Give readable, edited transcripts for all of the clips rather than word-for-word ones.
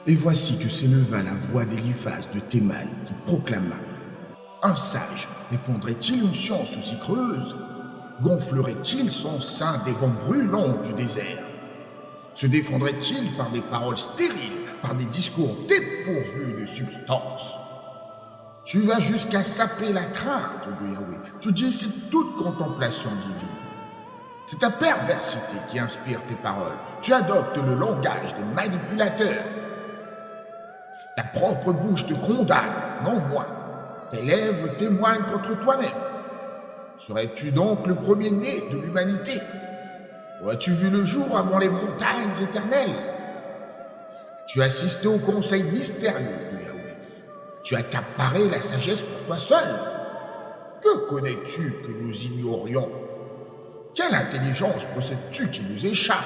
Et voici que s'éleva la voix d'Eliphaz de Théman qui proclama: un sage répondrait-il une science aussi creuse? Gonflerait-il son sein des vents brûlants du désert? Se défendrait-il par des paroles stériles, par des discours dépourvus de substance? Tu vas jusqu'à saper la crainte de Yahweh. Tu dissipes toute contemplation divine. C'est ta perversité qui inspire tes paroles. Tu adoptes le langage des manipulateurs. Ta propre bouche te condamne, non moi. Tes lèvres témoignent contre toi-même. Serais-tu donc le premier-né de l'humanité? Aurais-tu vu le jour avant les montagnes éternelles? As-tu assisté au conseil mystérieux de Yahweh? Tu as accaparé la sagesse pour toi seul? Que connais-tu que nous ignorions? Quelle intelligence possèdes-tu qui nous échappe?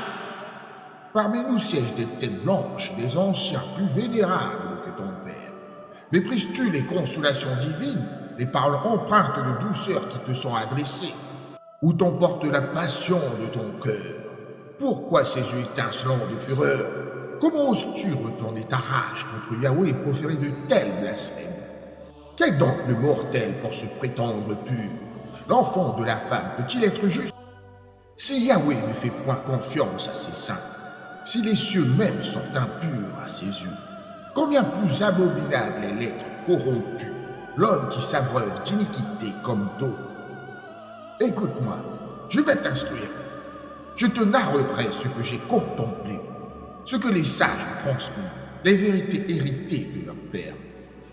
Parmi nous siègent des têtes blanches, des anciens plus vénérables que ton père. Méprises-tu les consolations divines, les paroles empreintes de douceur qui te sont adressées? Où t'emporte la passion de ton cœur? Pourquoi ces yeux étincelants de fureur? Comment oses-tu retourner ta rage contre Yahweh et proférer de tels blasphèmes? Quel donc le mortel pour se prétendre pur? L'enfant de la femme peut-il être juste? Si Yahweh ne fait point confiance à ses saints, si les cieux même sont impurs à ses yeux, combien plus abominable est l'être corrompu, l'homme qui s'abreuve d'iniquité comme d'eau. Écoute-moi, je vais t'instruire. Je te narrerai ce que j'ai contemplé, ce que les sages ont transmis, les vérités héritées de leur père.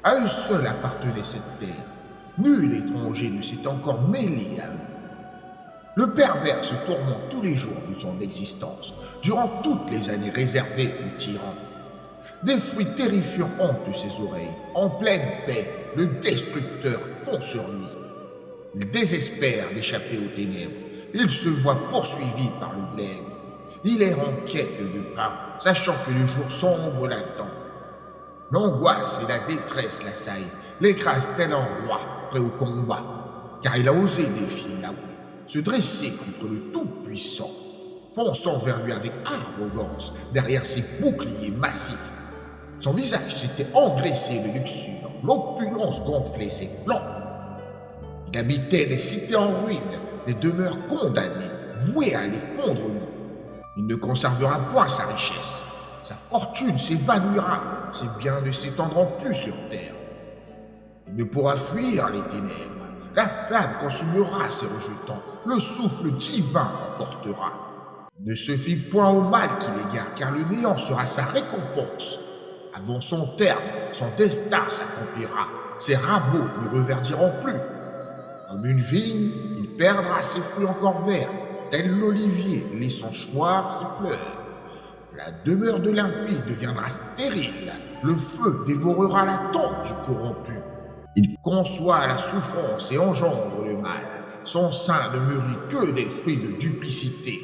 À eux seuls appartenait cette terre. Nul étranger ne s'est encore mêlé à eux. Le pervers se tourmente tous les jours de son existence, durant toutes les années réservées aux tyrans. Des fruits terrifiants hantent ses oreilles. En pleine paix, le destructeur fond sur lui. Il désespère d'échapper aux ténèbres. Il se voit poursuivi par le glaive. Il est en quête de pain, sachant que le jour sombre l'attend. L'angoisse et la détresse l'assaillent, l'écrasent tel un roi prêt au combat, car il a osé défier Yahweh, se dresser contre le Tout-Puissant, fonçant vers lui avec arrogance derrière ses boucliers massifs. Son visage s'était engraissé de luxure, l'opulence gonflait ses flancs. Il habitait des cités en ruine, des demeures condamnées, vouées à l'effondrement. Il ne conservera point sa richesse. Sa fortune s'évanouira, ses biens ne s'étendront plus sur terre. Il ne pourra fuir les ténèbres. La flamme consumera ses rejetants, le souffle divin l'emportera. Il ne se fie point au mal qui l'égare, car le néant sera sa récompense. Avant son terme, son destin s'accomplira. Ses rameaux ne reverdiront plus. Comme une vigne, il perdra ses fruits encore verts, tel l'olivier laissant choir ses fleurs. La demeure de l'impie deviendra stérile, le feu dévorera la tente du corrompu. Il conçoit la souffrance et engendre le mal. Son sein ne mûrit que des fruits de duplicité.